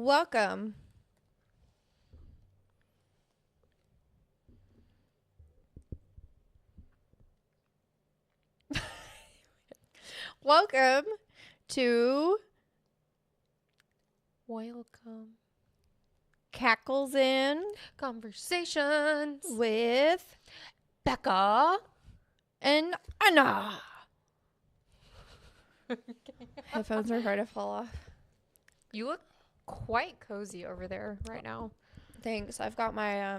Welcome. Welcome to Welcome. Cackles In Conversations with Becca and Anna. Headphones are hard to fall off. You look quite cozy over there right now. Thanks. I've got my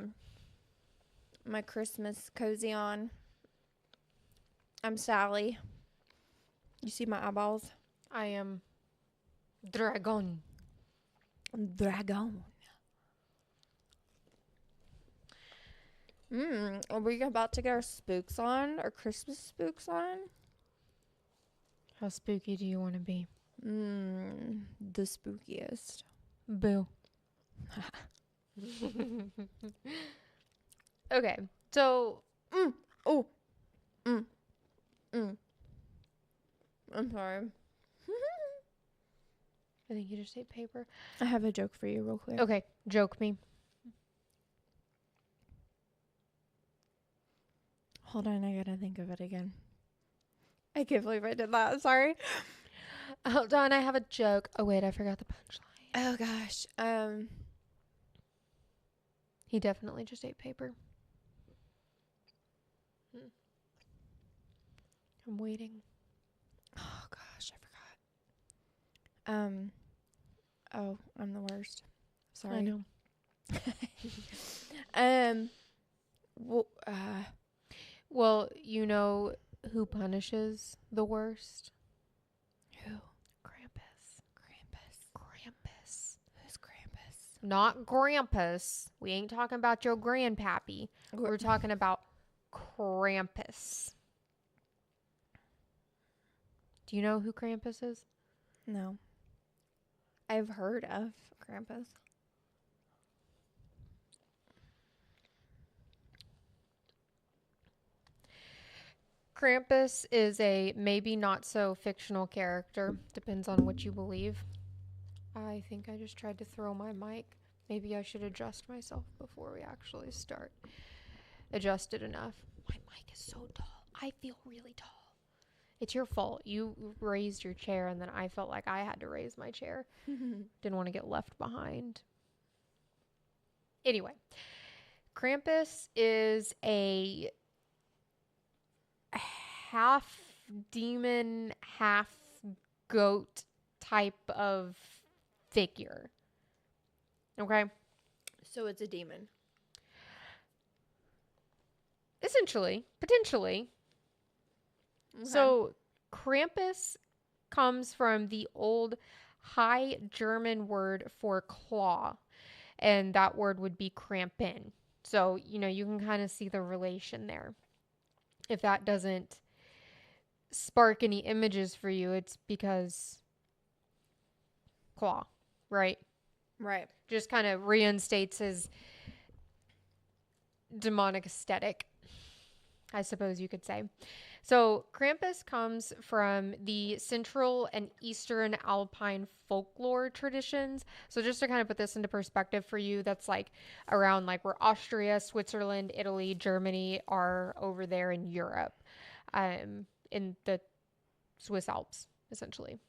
my Christmas cozy on. I'm Sally. You see my eyeballs? I am Dragon. Dragon. Are we about to get our spooks on? Our Christmas spooks on? How spooky do you want to be? The spookiest. Boo. Okay, so I'm sorry. I think you just ate paper. I have a joke for you real quick. Okay, joke me. Hold on, I gotta think of it again. I can't believe I did that. Sorry. Hold on, I have a joke. Oh wait, I forgot the punchline. Oh gosh. He definitely just ate paper. I'm waiting. Oh gosh, I forgot. Oh, I'm the worst. Sorry. I know. Well, you know who punishes the worst? Who? Krampus. Krampus. Who's Krampus? Not Grampus. We ain't talking about your grandpappy. We're talking about Krampus. Do you know who Krampus is? No. I've heard of Krampus. Krampus is a maybe not so fictional character. Depends on what you believe. I think I just tried to throw my mic. Maybe I should adjust myself before we actually start. Adjusted enough. My mic is so tall. I feel really tall. It's your fault. You raised your chair and then I felt like I had to raise my chair. Didn't want to get left behind. Anyway, Krampus is a half demon, half goat type of figure. Okay? So it's a demon. Essentially, potentially. Okay. So Krampus comes from the old High German word for claw, and that word would be Krampen. So, you can kind of see the relation there. If that doesn't spark any images for you, it's because claw, right? Right. Just kind of reinstates his demonic aesthetic, I suppose you could say. So Krampus comes from the Central and Eastern Alpine folklore traditions. So just to kind of put this into perspective for you, that's like around like where Austria, Switzerland, Italy, Germany are over there in Europe, in the Swiss Alps, essentially.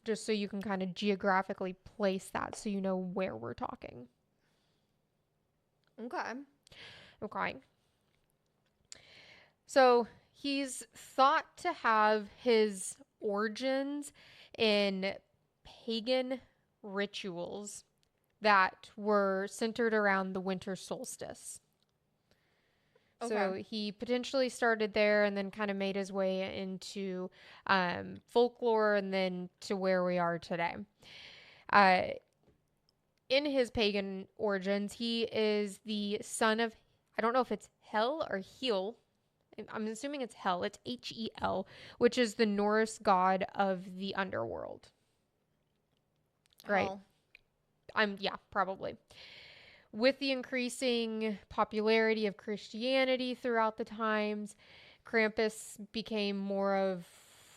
Just so you can kind of geographically place that so you know where we're talking. Okay. So he's thought to have his origins in pagan rituals that were centered around the winter solstice. Okay. So he potentially started there and then kind of made his way into folklore and then to where we are today. In his pagan origins, he is the son of, I don't know if it's Hel or Heel. I'm assuming it's Hel. It's Hel, which is the Norse god of the underworld. Right. Yeah, probably. With the increasing popularity of Christianity throughout the times, Krampus became more of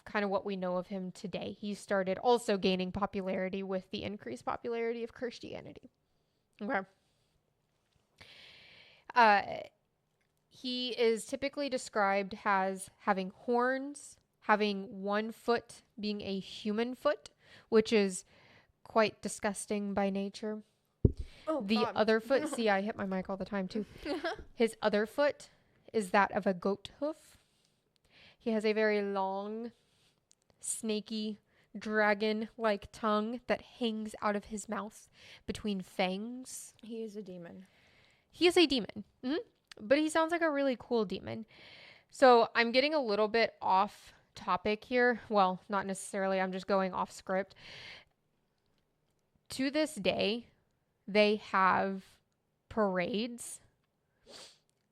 kind of what we know of him today. He started also gaining popularity with the increased popularity of Christianity. Okay. He is typically described as having horns, having one foot being a human foot, which is quite disgusting by nature. Oh, The God. other foot, see, I hit my mic all the time too. His other foot is that of a goat hoof. He has a very long, snaky, dragon-like tongue that hangs out of his mouth between fangs. He is a demon. He is a demon, but he sounds like a really cool demon. So I'm getting a little bit off topic here. Well, not necessarily. I'm just going off script. To this day, they have parades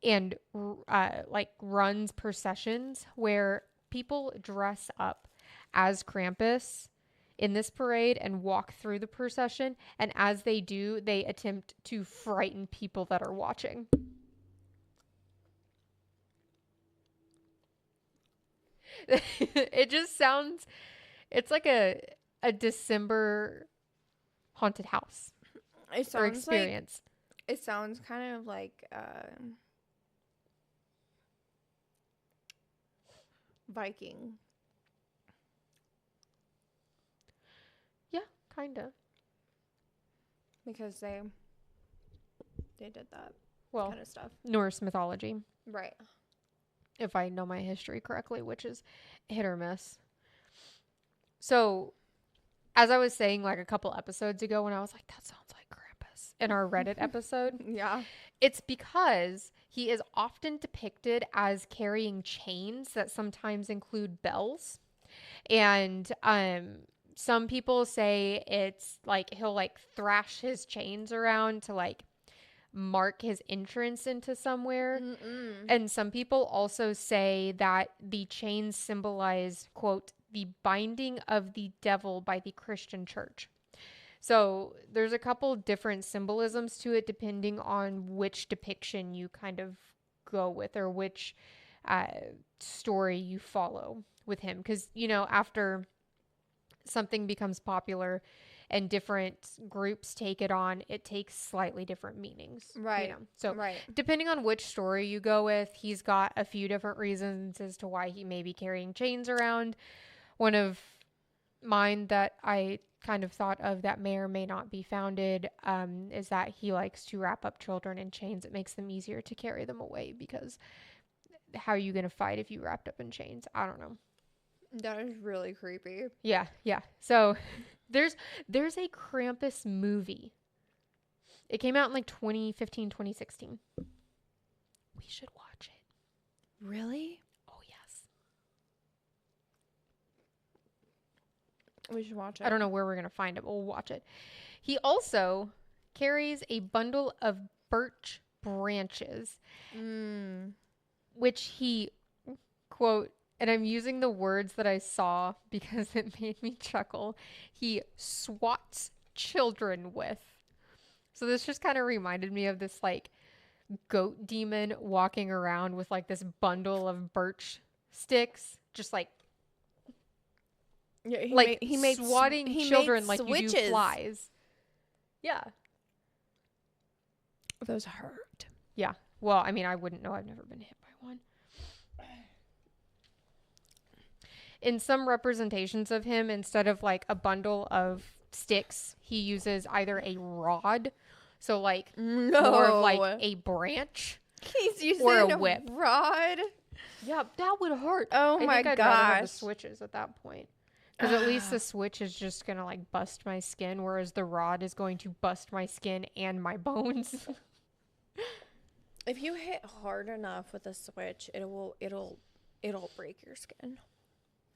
and like runs, processions where people dress up as Krampus in this parade and walk through the procession. And as they do, they attempt to frighten people that are watching. It just sounds, it's like a December haunted house It or sounds like experience. it sounds kind of like Viking. Yeah, kind of. Because they did that Well, kind of stuff. Norse mythology, Right. if I know my history correctly, which is hit or miss. So, as I was saying like a couple episodes ago when I was like, that sounds like Krampus in our Reddit episode, Yeah. it's because he is often depicted as carrying chains that sometimes include bells. And some people say it's like he'll like thrash his chains around to like mark his entrance into somewhere. And some people also say that the chains symbolize, quote, the binding of the devil by the Christian church. So there's a couple different symbolisms to it depending on which depiction you kind of go with or which story you follow with him. Because, you know, after something becomes popular and different groups take it on, it takes slightly different meanings. Right. You know? So Right. depending on which story you go with, he's got a few different reasons as to why he may be carrying chains around. One of mine that I kind of thought of that may or may not be founded is that he likes to wrap up children in chains. It makes them easier to carry them away because how are you going to fight if you wrapped up in chains? I don't know. That is really creepy. Yeah. So there's a Krampus movie. It came out in like 2015, 2016. We should watch it. Really? Oh, yes. We should watch it. I don't know where we're going to find it, but we'll watch it. He also carries a bundle of birch branches, which he, quote, and I'm using the words that I saw because it made me chuckle, he swats children with. So this just kind of reminded me of this like goat demon walking around with like this bundle of birch sticks, just like Yeah, he made swatting children like you do flies. Yeah. Those hurt. Yeah. Well, I mean, I wouldn't know. I've never been hit by one. In some representations of him, instead of like a bundle of sticks, he uses either a rod, so like more of like a branch, He's using or a whip. Rod. Yeah, that would hurt. Oh I my think I'd rather have the gosh. switches at that point. Because at least the switch is just going to like bust my skin, whereas the rod is going to bust my skin and my bones. If you hit hard enough with a switch, it'll break your skin.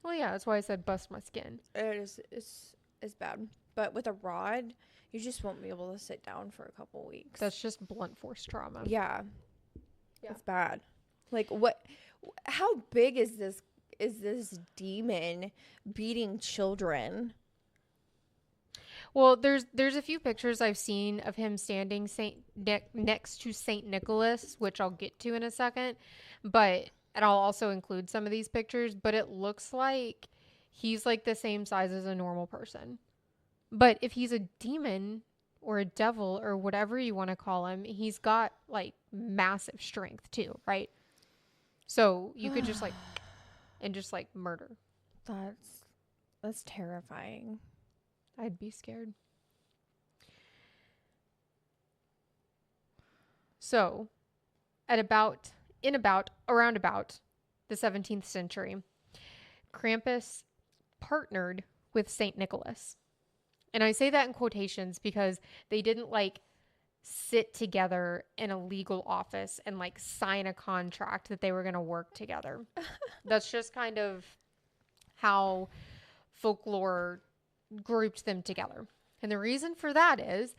Well, yeah, that's why I said bust my skin. It's bad. But with a rod, you just won't be able to sit down for a couple weeks. That's just blunt force trauma. Yeah. Yeah. It's bad. Like how big is this demon beating children? Well, there's a few pictures I've seen of him standing next to Saint Nicholas, which I'll get to in a second. And I'll also include some of these pictures. But it looks like he's like the same size as a normal person. But if he's a demon or a devil or whatever you want to call him, he's got like massive strength too, right? So you could just like and just like murder. That's terrifying. I'd be scared. So, around about the 17th century, Krampus partnered with Saint Nicholas. And I say that in quotations because they didn't like sit together in a legal office and like sign a contract that they were going to work together. That's just kind of how folklore grouped them together. And the reason for that is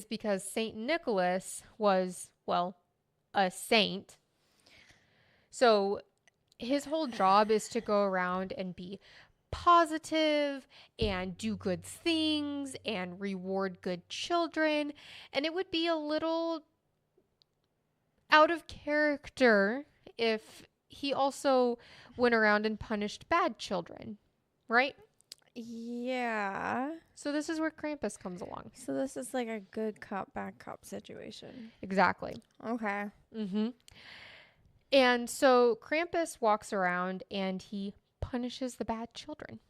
because Saint Nicholas was, well, a saint. So his whole job is to go around and be positive and do good things and reward good children. And it would be a little out of character if he also went around and punished bad children, right? Yeah. So this is where Krampus comes along. So this is like a good cop, bad cop situation. Exactly. Okay. Mm-hmm. And so Krampus walks around and he punishes the bad children.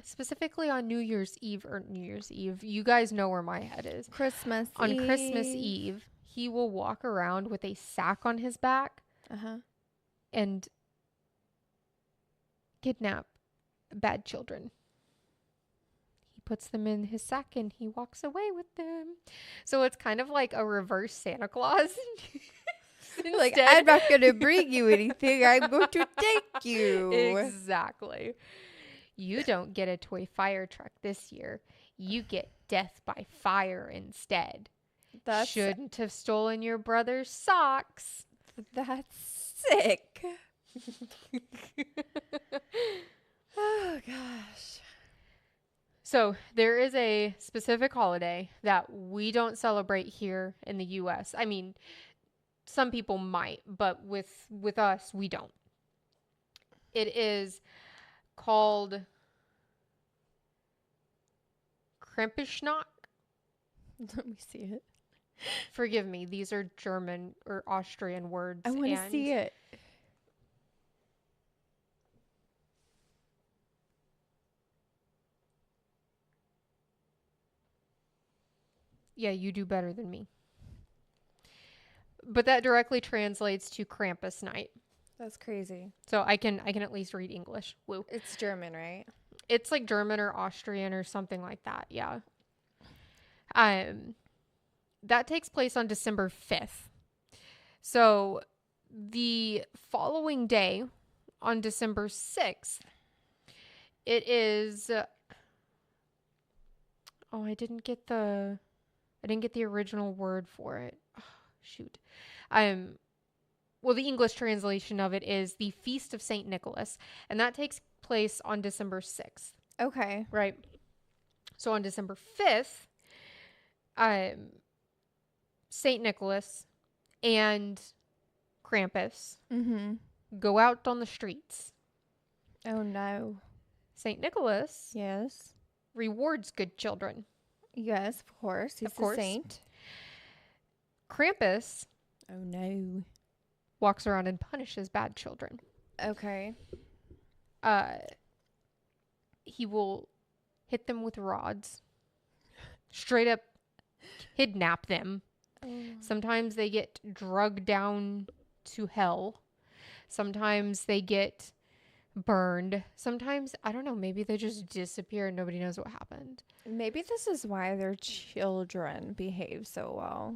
Specifically on New Year's Eve. You guys know where my head is. Christmas On Eve. Christmas Eve, he will walk around with a sack on his back and kidnap bad children. He puts them in his sack and he walks away with them. So it's kind of like a reverse Santa Claus. Like, I'm not going to bring you anything. I'm going to take you. Exactly. You don't get a toy fire truck this year. You get death by fire instead. Shouldn't have stolen your brother's socks. That's sick. Oh, gosh. So there is a specific holiday that we don't celebrate here in the U.S. I mean, some people might, but with us, we don't. It is called Krampusnacht. Let me see it. Forgive me, these are German or Austrian words. I want to see it. Yeah, you do better than me. But that directly translates to Krampus night. That's crazy. So I can at least read English. Woo. It's German, right? It's like German or Austrian or something like that. Yeah. That takes place on December 5th. So the following day, on December 6th, it is I didn't get the original word for it. Oh, shoot. Well, the English translation of it is the Feast of Saint Nicholas, and that takes place on December 6th. Okay. Right. So on December 5th, Saint Nicholas and Krampus go out on the streets. Oh, no. Saint Nicholas Yes. rewards good children. Yes, of course. He's a saint. Krampus Oh, no. walks around and punishes bad children. Okay. He will hit them with rods. Straight up kidnap them. Sometimes they get drugged down to hell. Sometimes they get burned. Sometimes, I don't know, maybe they just disappear and nobody knows what happened. Maybe this is why their children behave so well.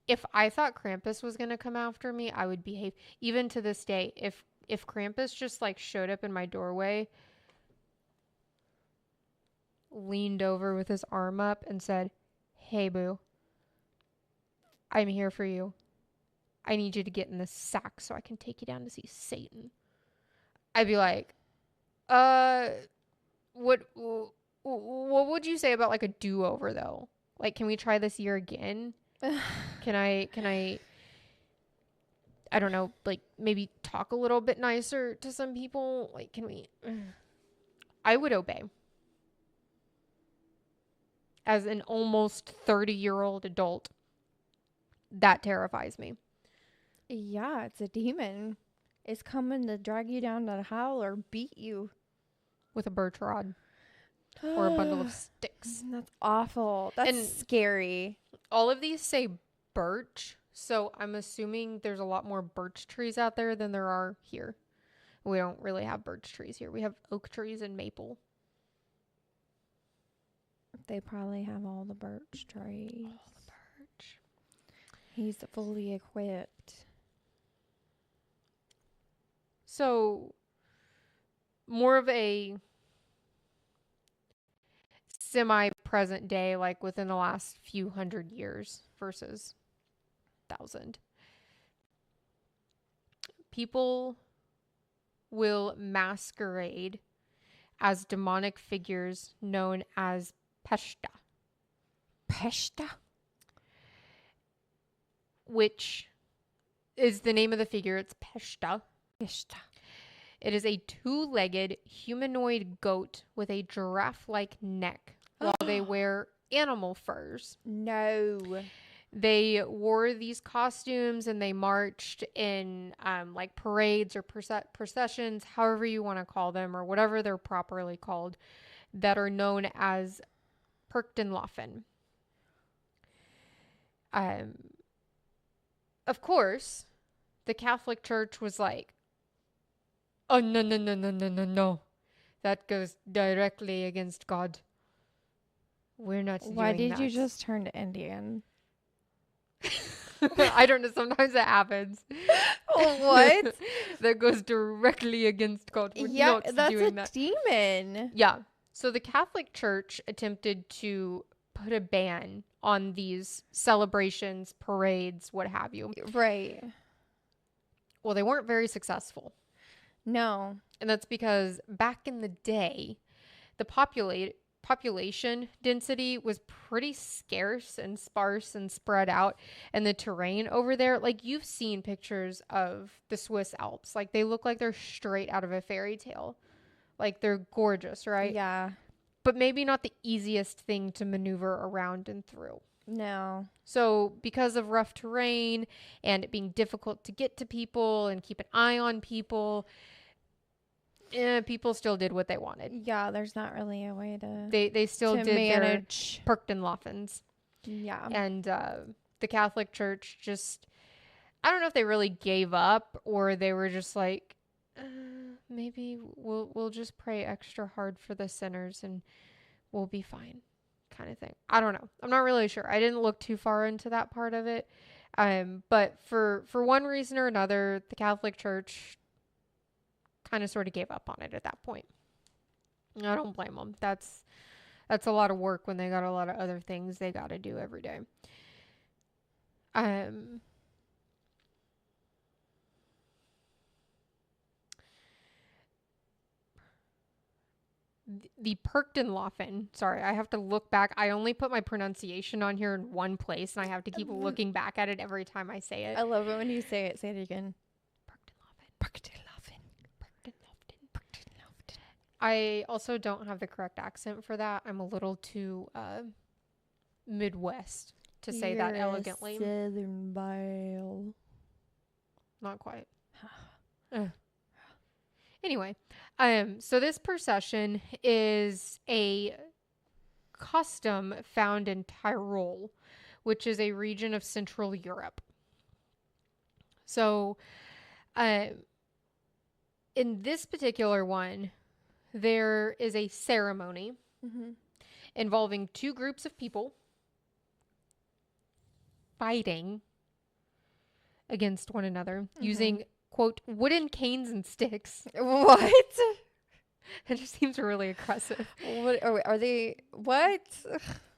If I thought Krampus was going to come after me, I would behave. Even to this day, if Krampus just like showed up in my doorway, leaned over with his arm up and said, "Hey, boo, I'm here for you. I need you to get in this sack so I can take you down to see Satan." I'd be like, what would you say about like a do-over though? Like, can we try this year again? Can I don't know, like maybe talk a little bit nicer to some people? Like, can we? I would obey. As an almost 30-year-old adult, that terrifies me. Yeah, it's a demon. It's coming to drag you down to hell or beat you. With a birch rod or a bundle of sticks. That's awful. That's And scary. all of these say birch, so I'm assuming there's a lot more birch trees out there than there are here. We don't really have birch trees here. We have oak trees and maple. They probably have all the birch trees. All the birch. He's fully equipped. So, more of a semi-present day, like within the last few hundred years versus 1,000. People will masquerade as demonic figures known as Peshta. Peshta? Which is the name of the figure. It's Peshta. Peshta. It is a two-legged humanoid goat with a giraffe-like neck while they wear animal furs. No. They wore these costumes and they marched in like parades or processions, however you want to call them, or whatever they're properly called, that are known as Perchtenlaufen. Of course, the Catholic Church was like, oh, no, no, no, no, no, no, no. That goes directly against God. We're not doing that. Why did you just turn to Indian? I don't know. Sometimes it happens. What? That goes directly against God. We're Yeah, not that's doing a that. demon. Yeah. So the Catholic Church attempted to put a ban on these celebrations, parades, what have you. Right. Well, they weren't very successful. No. And that's because back in the day, the population density was pretty scarce and sparse and spread out. And the terrain over there, like you've seen pictures of the Swiss Alps. Like they look like they're straight out of a fairy tale. Like they're gorgeous, right? Yeah. But maybe not the easiest thing to maneuver around and through. No. So because of rough terrain and it being difficult to get to people and keep an eye on people, people still did what they wanted. Yeah, there's not really a way to They still did manage their Perchtenlaufens. Yeah. And the Catholic Church just, I don't know if they really gave up or they were just like, maybe we'll just pray extra hard for the sinners and we'll be fine, kind of thing. I don't know. I'm not really sure. I didn't look too far into that part of it. But for one reason or another, the Catholic Church kind of sort of gave up on it at that point. I don't blame them. That's a lot of work when they got a lot of other things they got to do every day. The Perchtenlaufen, sorry, I have to look back. I only put my pronunciation on here in one place, and I have to keep looking back at it every time I say it. I love it when you say it. Say it again. Perchtenlaufen. I also don't have the correct accent for that. I'm a little too Midwest to say that elegantly. Southern belle. Not quite. Anyway, so this procession is a custom found in Tyrol, which is a region of Central Europe. So, in this particular one, there is a ceremony involving two groups of people fighting against one another using, quote, wooden canes and sticks. What? It just seems really aggressive. What are they? What?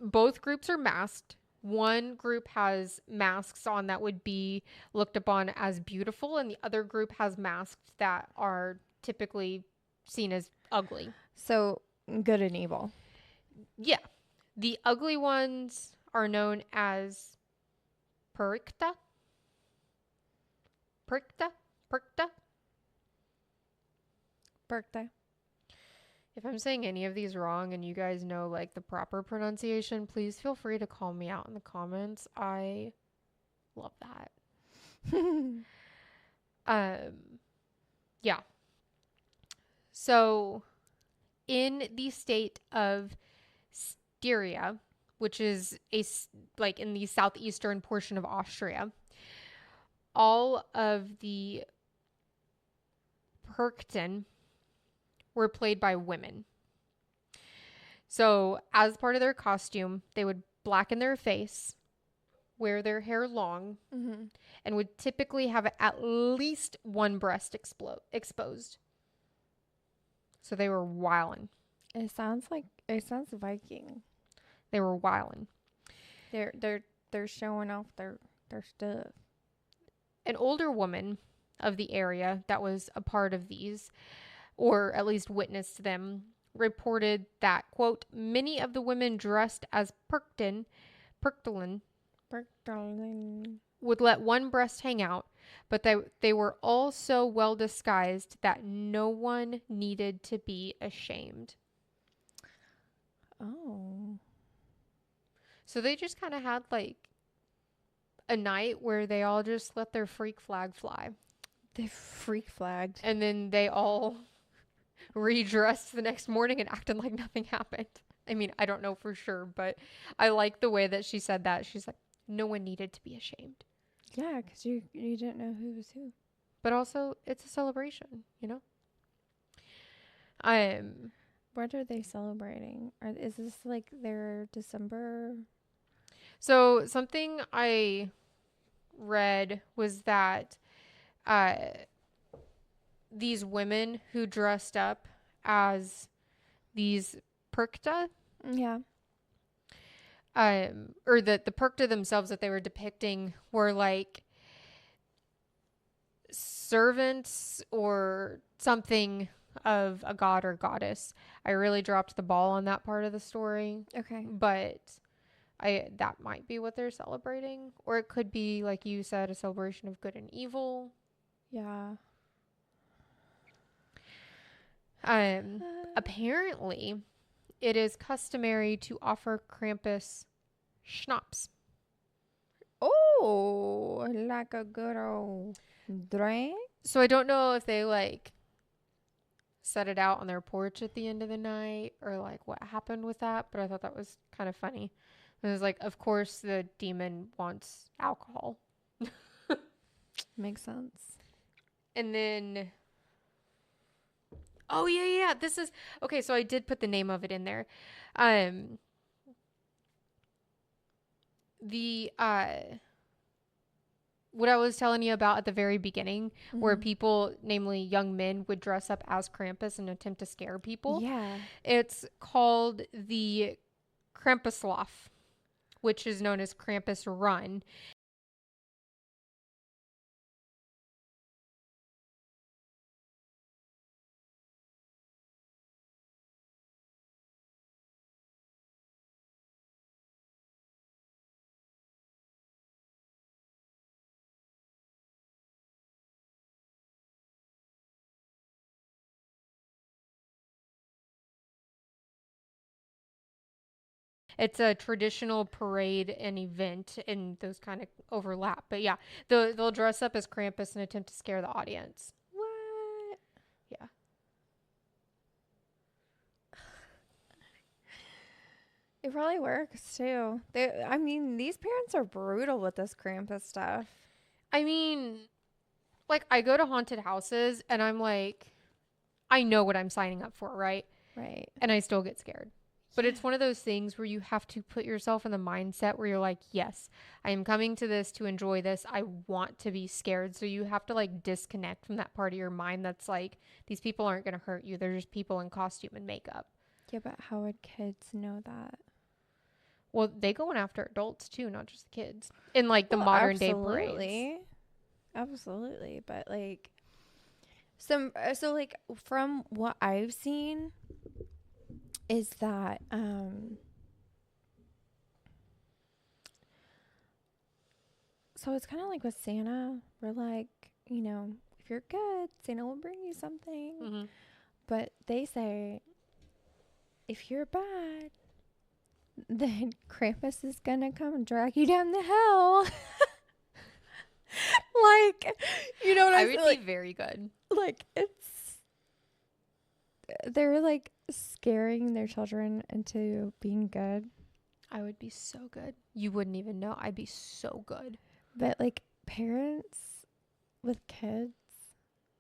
Both groups are masked. One group has masks on that would be looked upon as beautiful, and the other group has masks that are typically seen as ugly. So good and evil. Yeah. The ugly ones are known as Pericta. Birthday. If I'm saying any of these wrong and you guys know like the proper pronunciation, please feel free to call me out in the comments. I love that. Yeah. So in the state of Styria, which is like in the southeastern portion of Austria, all of the Perchten were played by women. So, as part of their costume, they would blacken their face, wear their hair long, and would typically have at least one breast exposed. So they were wildin'. It sounds Viking. They were wildin'. They're showing off their stuff. An older woman of the area that was a part of these, or at least witnessed them, reported that, quote, many of the women dressed as Perchten would let one breast hang out, but they were all so well disguised that no one needed to be ashamed. Oh. So they just kind of had like a night where they all just let their freak flag fly. They freak flagged. And then they all redressed the next morning and acted like nothing happened. I mean, I don't know for sure, but I like the way that she said that. She's like, no one needed to be ashamed. Yeah, because you didn't know who was who. But also, it's a celebration, you know? What are they celebrating? Is this like their December? So something I read was that these women who dressed up as these Perkta, Yeah. or the Perkta themselves that they were depicting were like servants or something of a god or goddess. I really dropped the ball on that part of the story. Okay. But that might be what they're celebrating. Or it could be, like you said, a celebration of good and evil. Yeah. Apparently, it is customary to offer Krampus schnapps. Oh, like a good old drink. So I don't know if they like set it out on their porch at the end of the night or like what happened with that, but I thought that was kind of funny. It was like, of course, the demon wants alcohol. Makes sense. And then, oh yeah, this is okay. So I did put the name of it in there. The what I was telling you about at the very beginning, where people, namely young men, would dress up as Krampus and attempt to scare people. Yeah. It's called the Krampuslauf, which is known as Krampus Run. It's a traditional parade and event, and those kind of overlap. But yeah, they'll dress up as Krampus and attempt to scare the audience. What? Yeah. It probably works too. I mean, these parents are brutal with this Krampus stuff. I mean, like, I go to haunted houses and I'm like, I know what I'm signing up for, right? Right. And I still get scared. But it's one of those things where you have to put yourself in the mindset where you're like, yes, I am coming to this to enjoy this. I want to be scared. So you have to like disconnect from that part of your mind that's like, these people aren't going to hurt you. They're just people in costume and makeup. Yeah, but how would kids know that? Well, they going after adults too, not just the kids. In like the modern day parades. Absolutely. But like so like from what I've seen is that so it's kind of like with Santa. We're like, you know, if you're good, Santa will bring you something. Mm-hmm. But they say if you're bad, then Krampus is gonna come and drag you down the hell. Like, you know what I I'm would saying? be very good. Like, they're like scaring their children into being good. I would be so good. You wouldn't even know. I'd be so good. But like parents with kids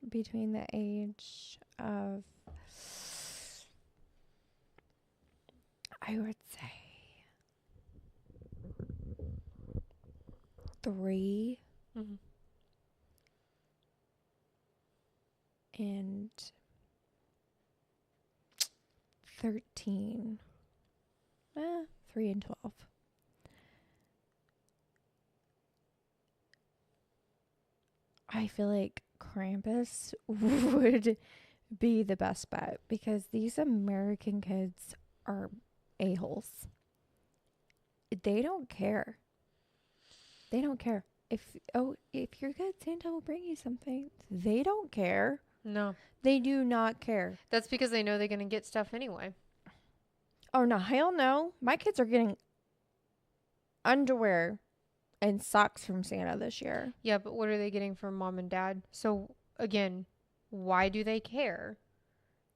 between the age of, I would say, 3 Mm-hmm. and 13. 3 and 12. I feel like Krampus would be the best bet because these American kids are a-holes. They don't care. They don't care. If you're good, Santa will bring you something. They don't care. No. They do not care. That's because they know they're going to get stuff anyway. Oh, no. Hell no. My kids are getting underwear and socks from Santa this year. Yeah, but what are they getting from mom and dad? So, again, why do they care?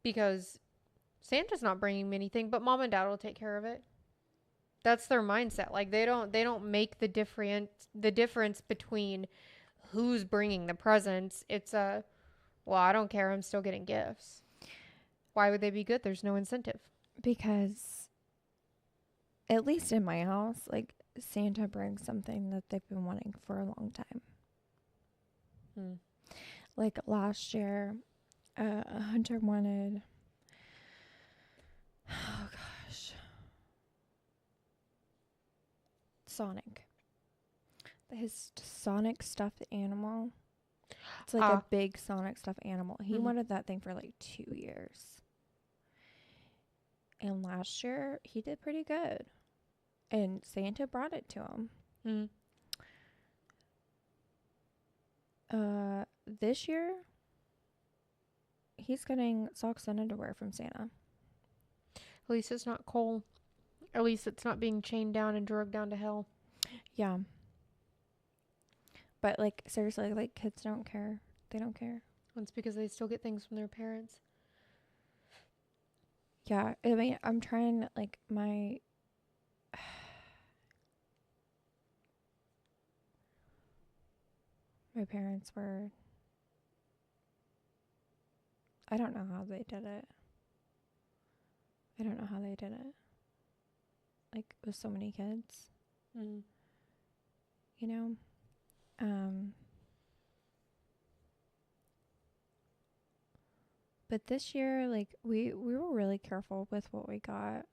Because Santa's not bringing me anything, but mom and dad will take care of it. That's their mindset. Like they don't make the difference between who's bringing the presents. It's well, I don't care. I'm still getting gifts. Why would they be good? There's no incentive. Because at least in my house, like Santa brings something that they've been wanting for a long time. Like last year, Hunter wanted, oh gosh, Sonic. His Sonic stuffed animal. It's like a big Sonic stuffed animal. He wanted that thing for like 2 years. And last year, he did pretty good. And Santa brought it to him. This year, he's getting socks and underwear from Santa. At least it's not coal. At least it's not being chained down and drugged down to hell. Yeah. But, like, seriously, like, kids don't care. They don't care. It's because they still get things from their parents. Yeah. I mean, I'm trying, like, my parents were, I don't know how they did it. Like, with so many kids. You know? But this year, like, we were really careful with what we got.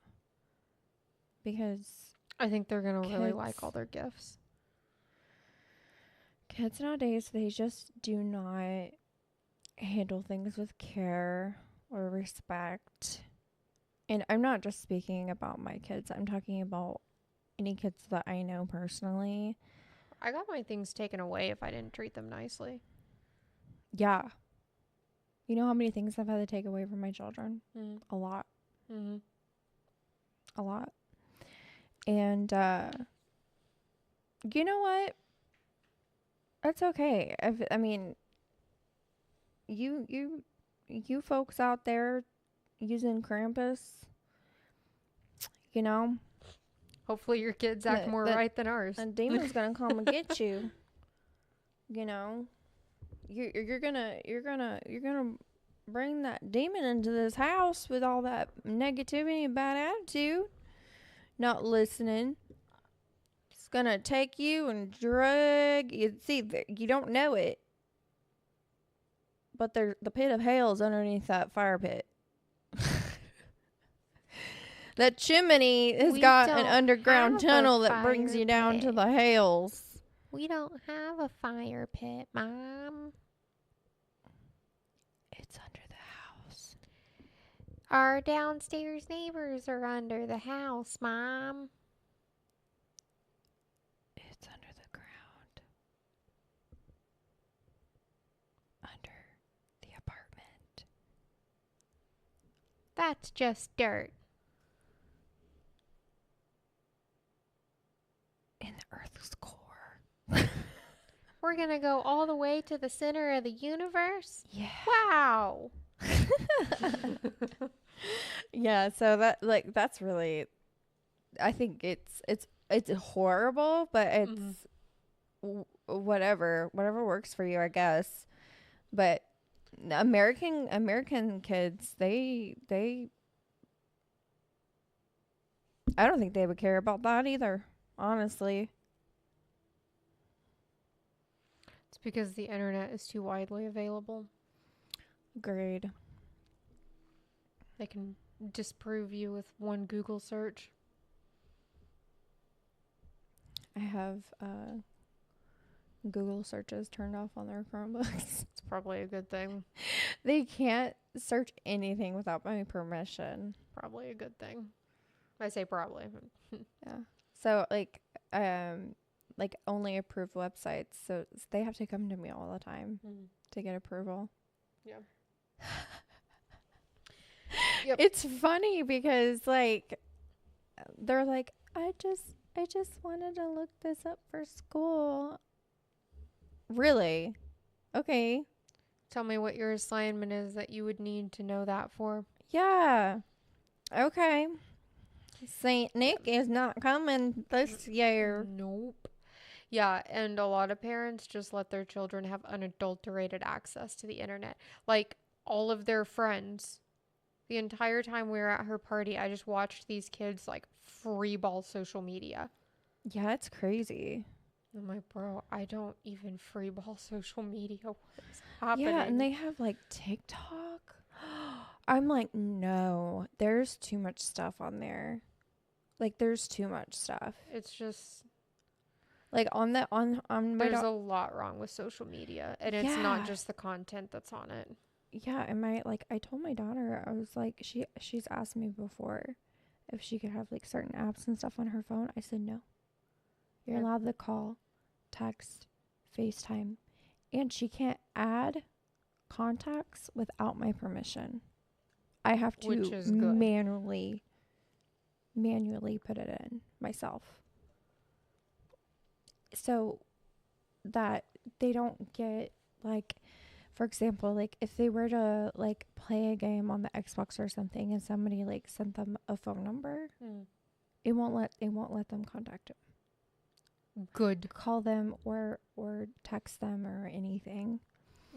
Because I think they're going to really like all their gifts. Kids nowadays, they just do not handle things with care or respect. And I'm not just speaking about my kids. I'm talking about any kids that I know personally. I got my things taken away if I didn't treat them nicely. Yeah. You know how many things I've had to take away from my children? A lot. A lot. And, you know what? That's okay. I mean, you folks out there using Krampus, you know, hopefully your kids act more right than ours. A demon's gonna come and get you. You know, you're gonna bring that demon into this house with all that negativity and bad attitude. Not listening. It's gonna take you and drug you. See, you don't know it, but the pit of hell is underneath that fire pit. That chimney has got an underground tunnel that brings you down to the hells. We don't have a fire pit, Mom. It's under the house. Our downstairs neighbors are under the house, Mom. It's under the ground. Under the apartment. That's just dirt. We're going to go all the way to the center of the universe. Yeah. Wow. Yeah, so that's really, I think it's horrible, but Mhm. it's whatever works for you, I guess. But American kids, they I don't think they would care about that either, honestly. It's because the internet is too widely available. Agreed. They can disprove you with one Google search. I have Google searches turned off on their Chromebooks. It's probably a good thing. They can't search anything without my permission. Probably a good thing. I say probably. But Yeah. So like only approved websites. So they have to come to me all the time to get approval. Yeah. Yep. It's funny because like they're like, I just wanted to look this up for school. Really? Okay. Tell me what your assignment is that you would need to know that for. Yeah. Okay. Saint Nick is not coming this year. Nope. Yeah, and a lot of parents just let their children have unadulterated access to the internet. Like all of their friends. The entire time we were at her party, I just watched these kids like freeball social media. Yeah, it's crazy. I'm like, bro, I don't even freeball social media. What's happening? Yeah, and they have like TikTok. I'm like, no, there's too much stuff on there. Like, there's too much stuff. It's just Like on my there's a lot wrong with social media, and it's not just the content that's on it. Yeah, and I told my daughter, I was like, she's asked me before if she could have like certain apps and stuff on her phone. I said no. You're allowed to call, text, FaceTime, and she can't add contacts without my permission. I have to Which is good. manually put it in myself. So that they don't get like, for example, like if they were to like play a game on the Xbox or something and somebody like sent them a phone number, it won't let them contact them. Good. Call them or text them or anything.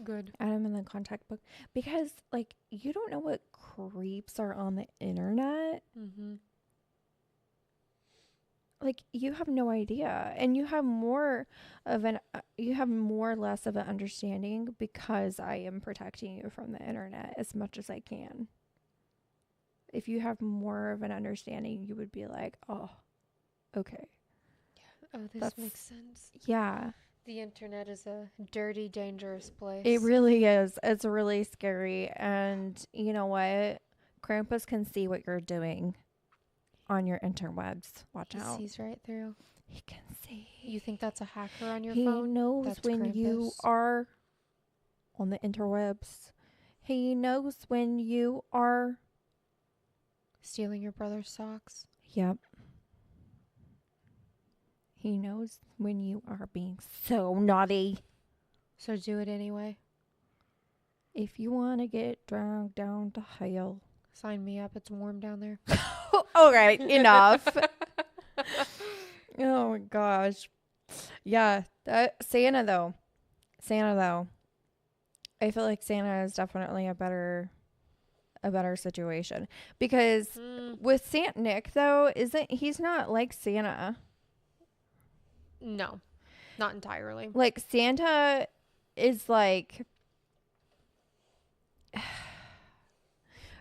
Good. Add them in the contact book because like you don't know what creeps are on the internet. Like you have no idea, and you have more or less of an understanding because I am protecting you from the internet as much as I can. If you have more of an understanding, you would be like, oh, okay. Yeah. Oh, this makes sense. Yeah. The internet is a dirty, dangerous place. It really is. It's really scary. And you know what? Krampus can see what you're doing on your interwebs. Watch out. He sees right through. He can see. You think that's a hacker on your He phone? He knows that's when Krampus. you are on the interwebs. He knows when you are stealing your brother's socks. Yep. He knows when you are being so naughty. So do it anyway. If you want to get dragged down to hell. Sign me up. It's warm down there. All right, enough. Oh my gosh. Yeah, Santa though. I feel like Santa is definitely a better situation because with Saint Nick though, he's not like Santa. No, not entirely. Like Santa is like,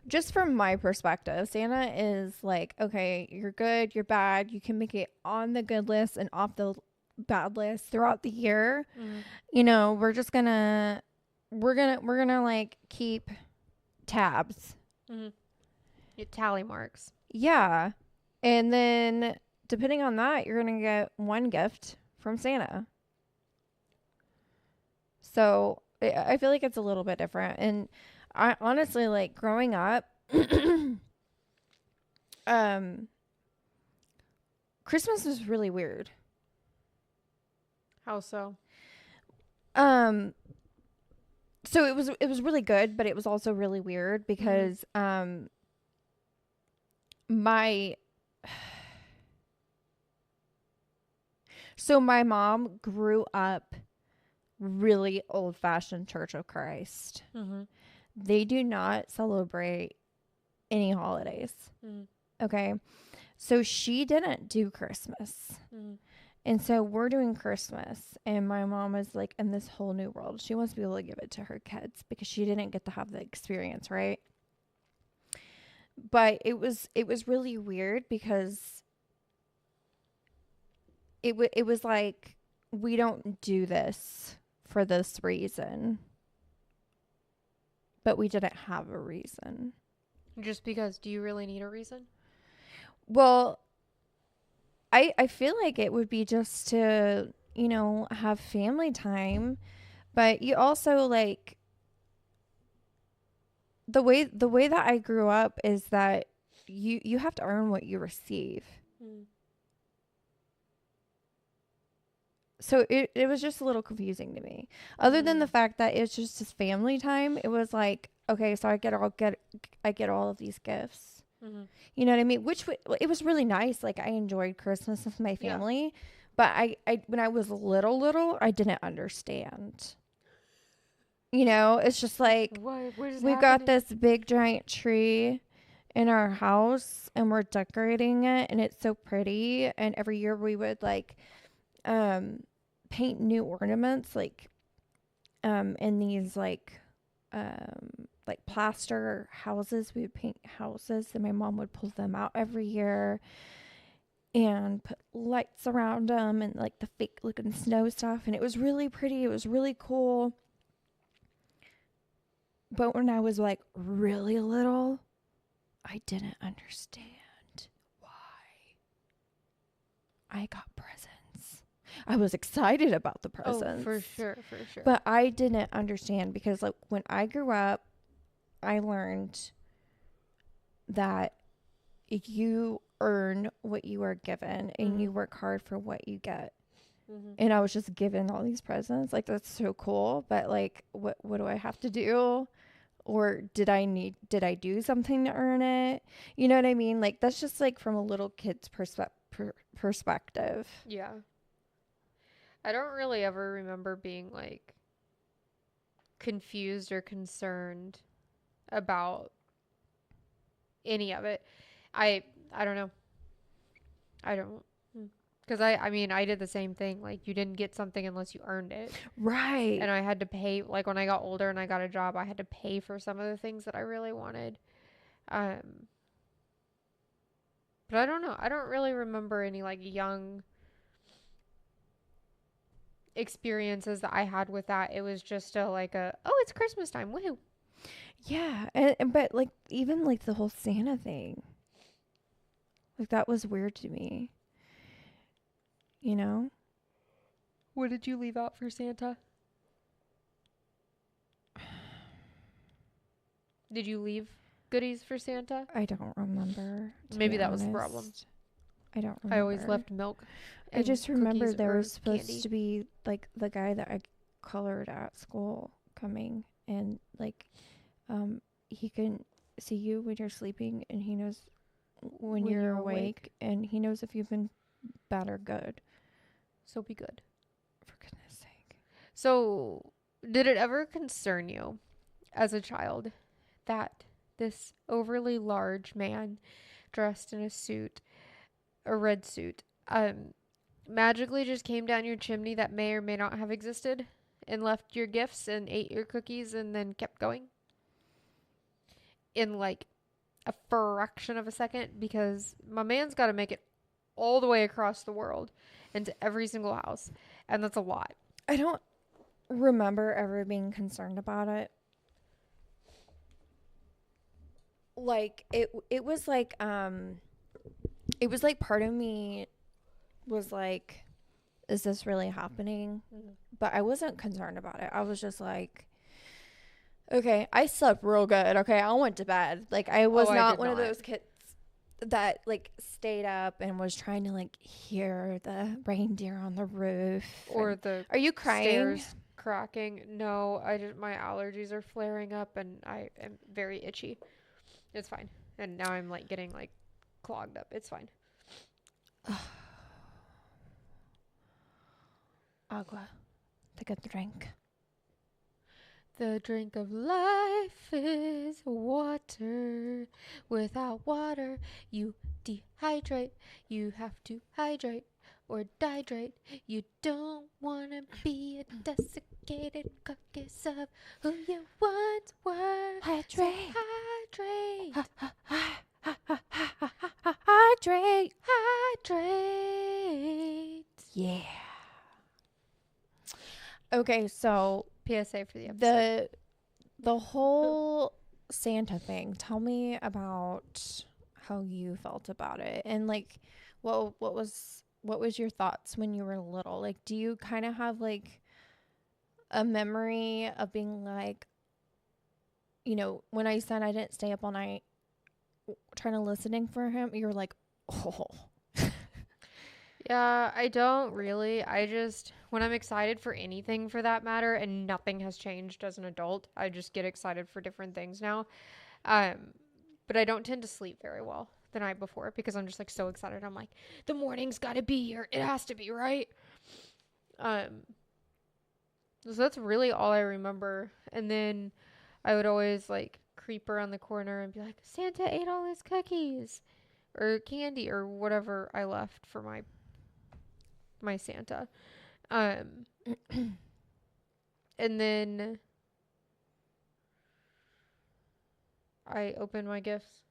just from my perspective, Santa is like, okay, you're good, you're bad, you can make it on the good list and off the bad list throughout the year. You know, we're gonna like keep tabs. Get tally marks. Yeah. And then depending on that, you're gonna get one gift from Santa. So I feel like it's a little bit different. And I honestly, like, growing up, Christmas was really weird. How so? Um so it was really good, but it was also really weird Mm-hmm. because my so my mom grew up really old-fashioned Church of Christ. Mm-hmm. They do not celebrate any holidays. Mm-hmm. Okay? So she didn't do Christmas. Mm-hmm. And so we're doing Christmas, and my mom is like in this whole new world. She wants to be able to give it to her kids because she didn't get to have the experience, right? But it was really weird because it was like we don't do this for this reason, but we didn't have a reason. Just because, do you really need a reason? Well, I feel like it would be just to, have family time, but you also like the way that I grew up is that you have to earn what you receive. Mm-hmm. So it was just a little confusing to me. Other than the fact that it's just family time, it was like, okay, so I get all of these gifts. Mm-hmm. You know what I mean? It was really nice. Like I enjoyed Christmas with my Yeah. family, but I when I was little, I didn't understand. It's just like What is we've got happening? this big giant tree in our house and we're decorating it and it's so pretty, and every year we would like um paint new ornaments in these like plaster houses. We would paint houses and my mom would pull them out every year and put lights around them and like the fake looking snow stuff, and it was really pretty. It was really cool. But when I was like really little, I didn't understand why I got presents. I was excited about the Oh, presents, for sure, for sure. but I didn't understand because like when I grew up, I learned that you earn what you are given and Mm-hmm. you work hard for what you get. Mm-hmm. And I was just given all these presents. Like that's so cool, but like what do I have to do? Or did I do something to earn it? You know what I mean? Like that's just like from a little kid's perspective. Yeah. I don't really ever remember being like confused or concerned about any of it. I I don't know. I don't. Because I mean, I did the same thing. Like, you didn't get something unless you earned it. Right. And I had to pay, like, when I got older and I got a job, I had to pay for some of the things that I really wanted. Um, but I don't know. I don't really remember any, like, young experiences that I had with that. It was just oh, it's Christmas time. Woohoo. Yeah. But like even like the whole Santa thing. Like that was weird to me. You know? What did you leave out for Santa? Did you leave goodies for Santa? I don't remember, to be Maybe that was the problem. honest. I don't I always remember. left milk I and just remember cookies there or was supposed candy. to be like the guy that I colored at school coming, and like he can see you when you're sleeping, and he knows when When you're you're awake. awake, and he knows if you've been bad or good. So be good. For goodness sake. So, did it ever concern you as a child that this overly large man dressed in a suit, a red suit, magically just came down your chimney that may or may not have existed and left your gifts and ate your cookies and then kept going in like a fraction of a second? Because my man's got to make it all the way across the world into every single house, and that's a lot. I don't remember ever being concerned about it. Like it was like part of me was like, is this really happening? Mm-hmm. But I wasn't concerned about it. I was just like, okay, I slept real good. Okay, I went to bed. Like I was Oh, I not did one of not. those kids that like stayed up and was trying to like hear the reindeer on the roof. Or And the are you crying? stairs cracking. No, my allergies are flaring up and I am very itchy. It's fine. And now I'm like getting like clogged up. It's fine. Agua. Take a drink. The drink of life is water. Without water, you dehydrate. You have to hydrate or dihydrate. You don't want to be a desiccated carcass of who you once were. So Hydrate. hydrate. Hydrate. Hydrate. Yeah. Okay, so PSA for the episode. the whole Santa thing. Tell me about how you felt about it, and like, what was your thoughts when you were little? Like, do you kind of have like a memory of being like, you know, when I said I didn't stay up all night trying to listening for him, you're like, oh. Yeah, I don't really. I just, when I'm excited for anything for that matter, and nothing has changed as an adult, I just get excited for different things now. Um, but I don't tend to sleep very well the night before because I'm just like so excited. I'm like, the morning's got to be here. It has to be, right? Um, so that's really all I remember. And then I would always like creep around the corner and be like, Santa ate all his cookies or candy or whatever I left for my Santa. Um, and then I opened my gifts.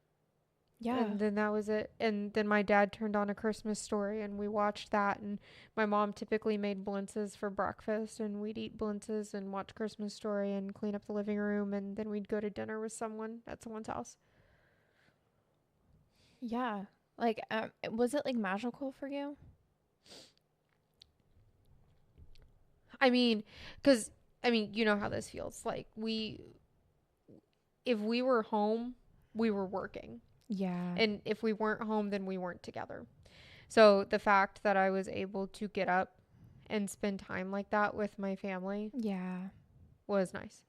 Yeah. And then that was it. And then my dad turned on A Christmas Story and we watched that. And my mom typically made blintzes for breakfast and we'd eat blintzes and watch Christmas Story and clean up the living room. And then we'd go to dinner with someone at someone's house. Yeah. Like, was it like magical for you? I mean, because, you know how this feels. Like, if we were home, we were working. Yeah. And if we weren't home, then we weren't together. So the fact that I was able to get up and spend time like that with my family Yeah. was nice.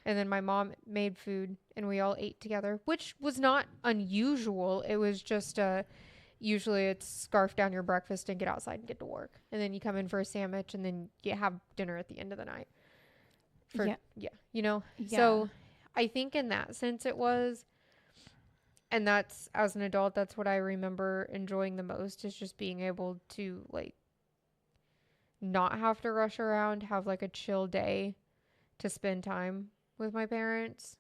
And then my mom made food and we all ate together, which was not unusual. It was just usually it's scarf down your breakfast and get outside and get to work. And then you come in for a sandwich and then you have dinner at the end of the night. Yeah, you know? Yeah. So I think in that sense it was. And that's, as an adult, that's what I remember enjoying the most, is just being able to, like, not have to rush around, have, like, a chill day to spend time with my parents.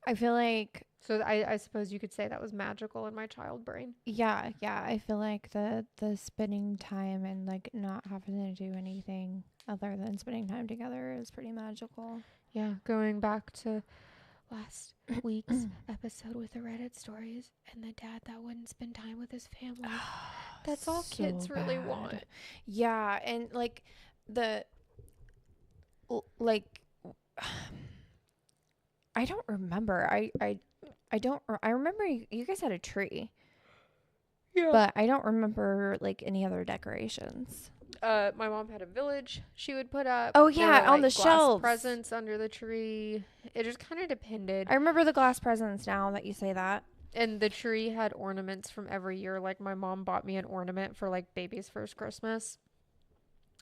I feel like, So I suppose you could say that was magical in my child brain. yeah, I feel like the spending time and like not having to do anything other than spending time together is pretty magical. Yeah, going back to last week's episode with the Reddit stories and the dad that wouldn't spend time with his family. That's all So kids really bad. want. Yeah, and like like I don't remember. I don't. I remember you guys had a tree. Yeah. But I don't remember like any other decorations. My mom had a village she would put up. Oh There yeah, were, on the glass shelves. presents under the tree. It just kind of depended. I remember the glass presents now that you say that. And the tree had ornaments from every year. Like my mom bought me an ornament for like baby's first Christmas.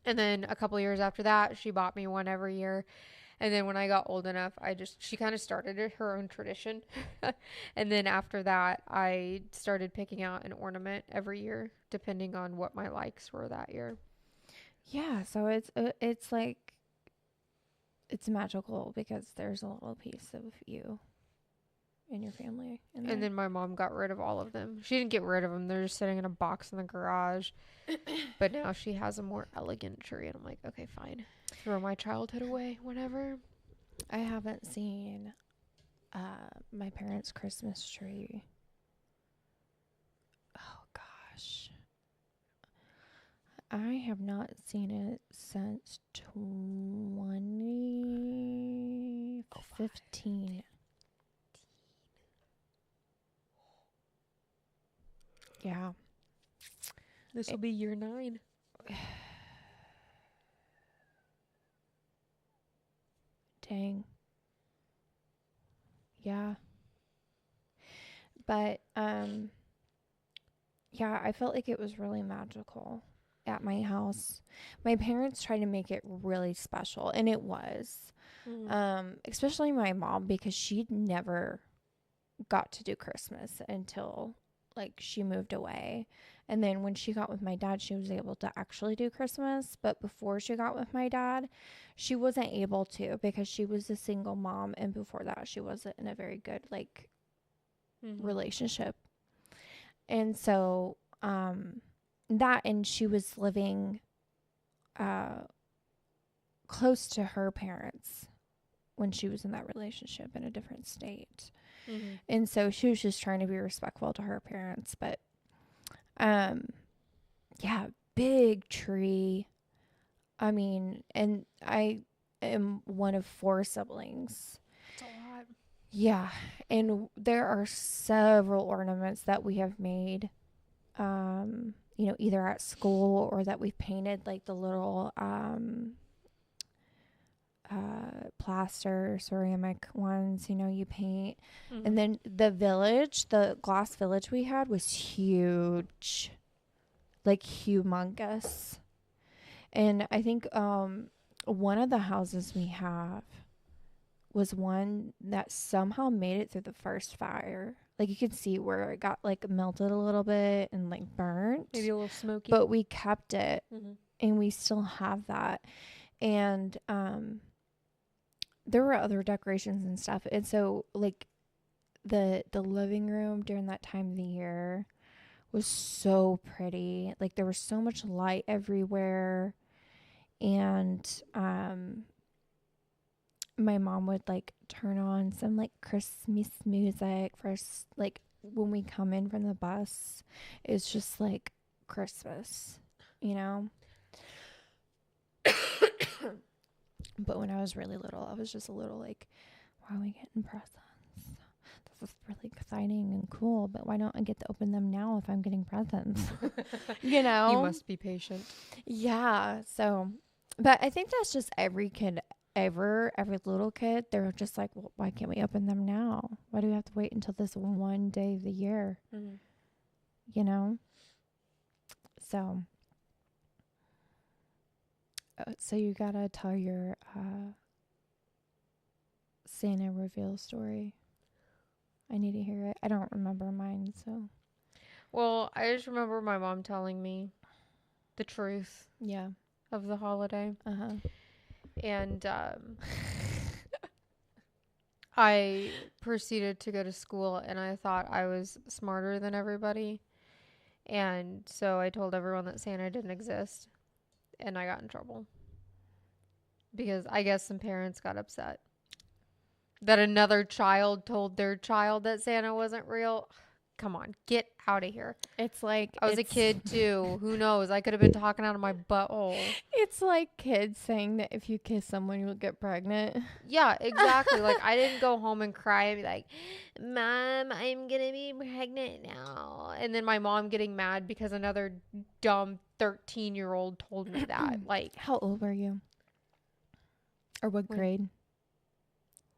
And then a couple years after that, she bought me one every year. And then when I got old enough, she kind of started her own tradition. And then after that, I started picking out an ornament every year, depending on what my likes were that year. Yeah, so it's like it's magical because there's a little piece of you and your family in there. And then my mom got rid of all of them. She didn't get rid of them. They're just sitting in a box in the garage. But now she has a more elegant tree. And I'm like, okay, fine. Throw my childhood away, whatever. I haven't seen my parents' Christmas tree. Oh gosh. I have not seen it since 2015. Yeah. This will be year 9. Dang. Yeah. But yeah, I felt like it was really magical at my house. My parents tried to make it really special, and it was. Mm-hmm. Especially my mom, because she'd never got to do Christmas until like she moved away. And then when she got with my dad, she was able to actually do Christmas. But before she got with my dad, she wasn't able to because she was a single mom. And before that, she wasn't in a very good like Mm-hmm. relationship. And so, that, and she was living uh, close to her parents when she was in that relationship in a different state. Mm-hmm. And so she was just trying to be respectful to her parents. But, yeah, big tree. I mean, and I am one of 4 siblings. It's a lot. Yeah. And there are several ornaments that we have made, either at school or that we've painted, like the little, plaster ceramic ones, you paint. Mm-hmm. And then the glass village we had was huge, like humongous. And I think one of the houses we have was one that somehow made it through the first fire. Like you could see where it got like melted a little bit and like burnt. Maybe a little smoky. But we kept it, mm-hmm. and we still have that. And there were other decorations and stuff. And so like the living room during that time of the year was so pretty. Like there was so much light everywhere. And my mom would like turn on some like Christmas music for us, like when we come in from the bus. It's just like Christmas, you know. But when I was really little, I was just a little like, why are we getting presents? This is really exciting and cool, but why don't I get to open them now if I'm getting presents? You know? You must be patient. Yeah. So, but I think that's just every kid ever, every little kid. They're just like, well, why can't we open them now? Why do we have to wait until this one day of the year? Mm-hmm. You know? So, so you gotta tell your Santa reveal story. I need to hear it. I don't remember mine, so. Well, I just remember my mom telling me the truth Yeah. of the holiday. Uh-huh. And I proceeded to go to school, and I thought I was smarter than everybody. And so I told everyone that Santa didn't exist, and I got in trouble. Because I guess some parents got upset that another child told their child that Santa wasn't real. Come on, get out of here. It's like I was a kid too. Who knows? I could have been talking out of my butthole. It's like kids saying that if you kiss someone, you'll get pregnant. Yeah, exactly. Like I didn't go home and cry and be like, "Mom, I'm gonna be pregnant now," and then my mom getting mad because another dumb 13-year-old told me that. Like, how old were you? Or what When? grade?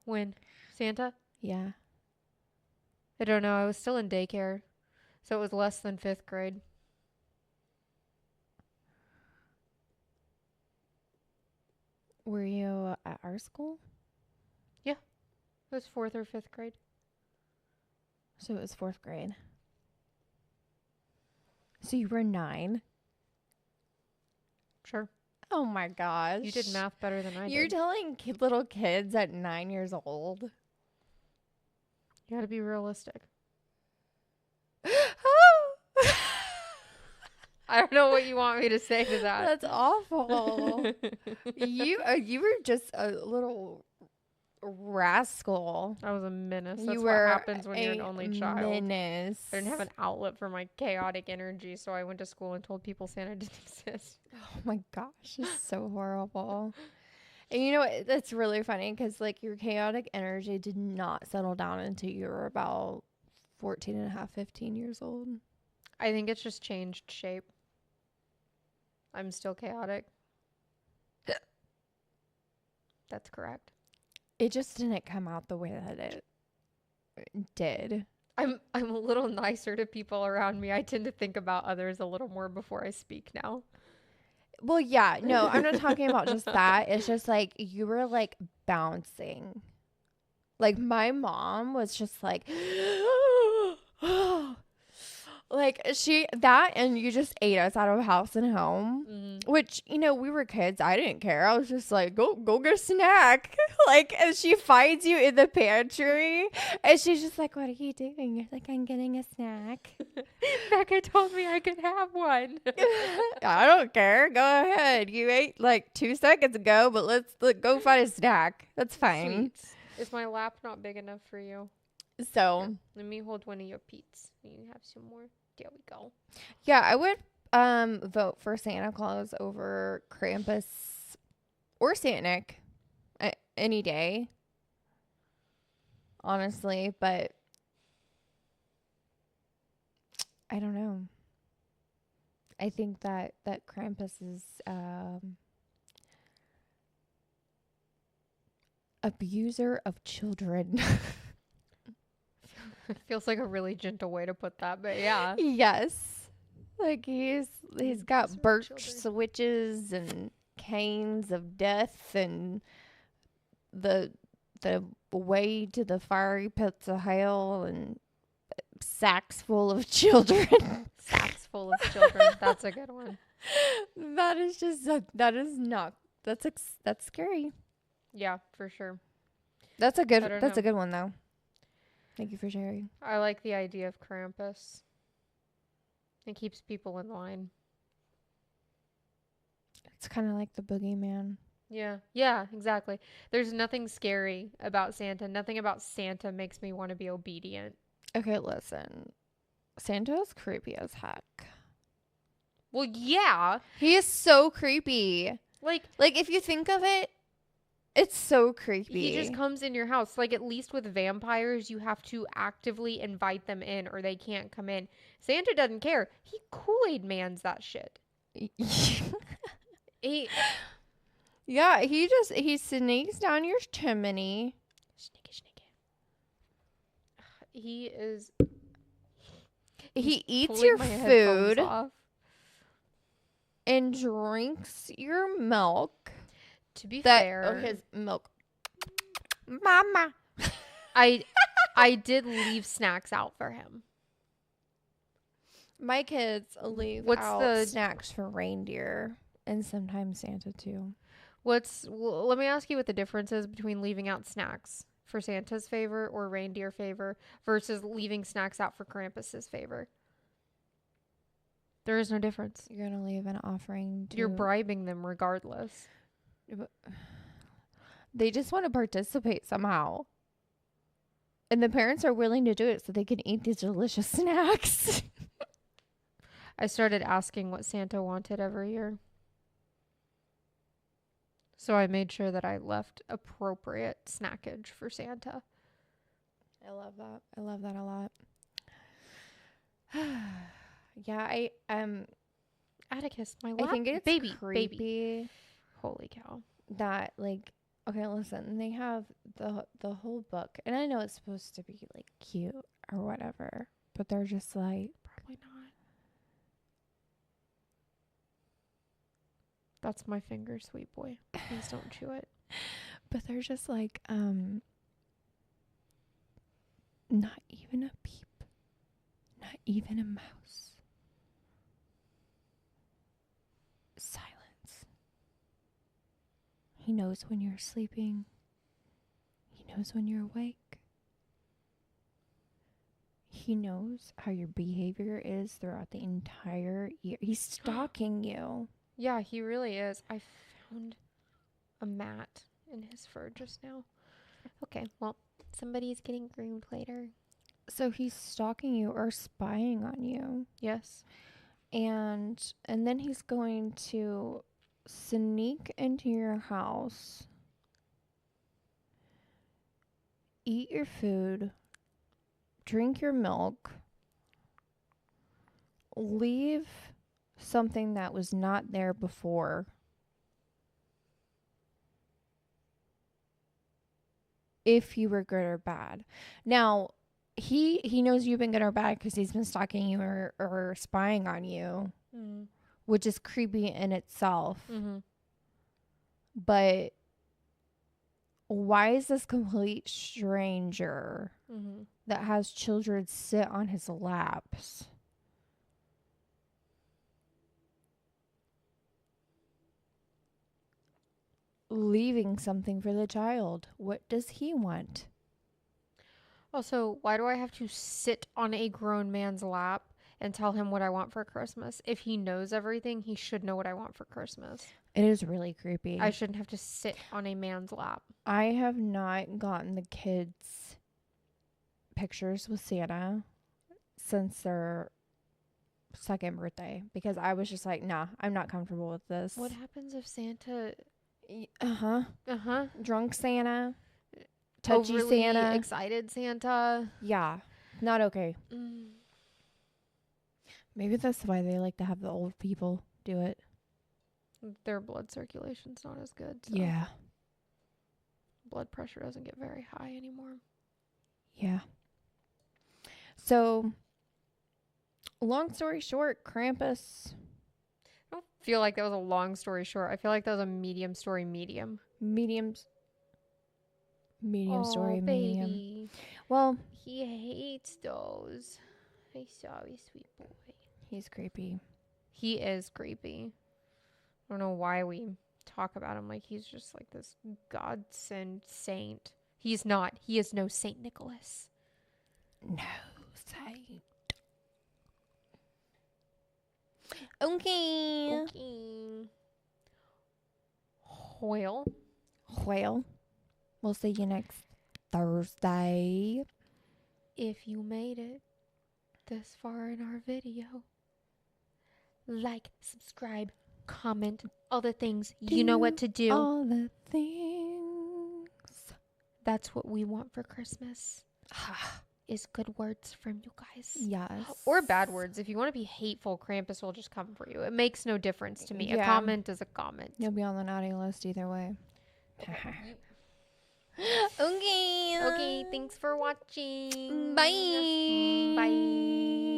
when Santa? Yeah. I don't know. I was still in daycare, so it was less than 5th grade. Were you at our school? It was 4th or 5th grade. So it was 4th grade. So you were 9. Sure. Oh my gosh. You did math better than I You're did. telling little kids at 9 years old. You got to be realistic. I don't know what you want me to say to that. That's awful. You were just a little rascal. I was a menace. That's You what were happens when you're an a only child. menace. I didn't have an outlet for my chaotic energy, so I went to school and told people Santa didn't exist. Oh my gosh, it's so horrible. And you know what? That's really funny because like your chaotic energy did not settle down until you were about 14 and a half, 15 years old. I think it's just changed shape. I'm still chaotic. That's correct. It just didn't come out the way that it did. I'm a little nicer to people around me. I tend to think about others a little more before I speak now. Well, yeah, no, I'm not talking about just that. It's just like you were like bouncing. Like my mom was just like, like and you just ate us out of house and home. Mm-hmm. Which, we were kids. I didn't care. I was just like, go get a snack. Like, and she finds you in the pantry and she's just like, what are you doing? You're like, I'm getting a snack. Becca told me I could have one. I don't care. Go ahead. You ate like 2 seconds ago, but let's go find a snack. That's fine. Sweet. Is my lap not big enough for you? So, Here, let me hold one of your Pete's. You have some more. There we go. yeah, I would vote for Santa Claus over Krampus or Saint Nick any day. Honestly, but I don't know. I think that Krampus is abuser of children. Feels like a really gentle way to put that, but yeah. Yes. Like he's got Abuser of birch children. switches and canes of death and the way to the fiery pits of hell and sacks full of children. Sacks full of children. That's a good one. That is just that's scary. Yeah, for sure. That's a I good don't that's know. a good one though. Thank you for sharing. I like the idea of Krampus. It keeps people in line. It's kind of like the boogeyman. Yeah. Yeah, exactly. There's nothing scary about Santa. Nothing about Santa makes me want to be obedient. Okay, listen. Santa's creepy as heck. Well, yeah. He is so creepy. Like, Like if you think of it, it's so creepy. he just comes in your house. Like, at least with vampires, you have to actively invite them in or they can't come in. Santa doesn't care. He Kool-Aid mans that shit. He Yeah, he sneaks down your chimney. Sneaky. He is He eats pulling your my headphones food off. and drinks your milk. To be That fair, his milk. Mama. I did leave snacks out for him. My kids leave What's out the- snacks for reindeer and sometimes Santa too. Let me ask you what the difference is between leaving out snacks for Santa's favor or reindeer favor versus leaving snacks out for Krampus's favor. There is no difference. You're gonna leave an offering to. You're bribing them regardless. They just want to participate somehow. And the parents are willing to do it so they can eat these delicious snacks. I started asking what Santa wanted every year. So I made sure that I left appropriate snackage for Santa. I love that. I love that a lot. Yeah, Atticus, my I lap think it's baby. creepy Holy cow. that like okay, listen, they have the whole book and I know it's supposed to be like cute or whatever, but they're just like Probably not. That's my finger, sweet boy. Please don't chew it. but they're just like not even a peep. Not even a mouse. Silence. He knows when you're sleeping. He knows when you're awake. He knows how your behavior is throughout the entire year. He's stalking you. Yeah, he really is. I found a mat in his fur just now. Okay, well, somebody's getting groomed later. So he's stalking you or spying on you. Yes. And then he's going to sneak into your house, eat your food, drink your milk, leave something that was not there before, if you were good or bad. Now, he knows you've been good or bad because he's been stalking you or spying on you, which is creepy in itself. Mm-hmm. But why is this complete stranger that has children sit on his laps? Leaving something for the child. What does he want? Also, why do I have to sit on a grown man's lap and tell him what I want for Christmas? If he knows everything, he should know what I want for Christmas. It is really creepy. I shouldn't have to sit on a man's lap. I have not gotten the kids pictures with Santa since their second birthday because I was just like, nah, I'm not comfortable with this. What happens if Santa... Drunk Santa, touchy overly Santa, excited Santa? Yeah, not okay. Maybe that's why they like to have the old people do it. Their blood circulation's not as good. So Yeah. Blood pressure doesn't get very high anymore. Yeah. So, long story short, Krampus. I don't feel like that was a long story short. I feel like that was a medium story medium. Medium story baby. medium. Well, he hates those. I'm sorry, sweet boy. He's creepy. He is creepy. I don't know why we talk about him like he's just like this godsend saint. He's not. He is no Saint Nicholas. No saint. Okay. Well, we'll see you next Thursday. If you made it this far in our video, like, subscribe, comment, all the things. You know what to do. All the things. That's what we want for Christmas. Is good words from you guys. Yes. Or bad words. If you want to be hateful, Krampus will just come for you. It makes no difference to me. Yeah. A comment is a comment. You'll be on the naughty list either way. Okay. Okay. Okay, thanks for watching. Bye. Bye.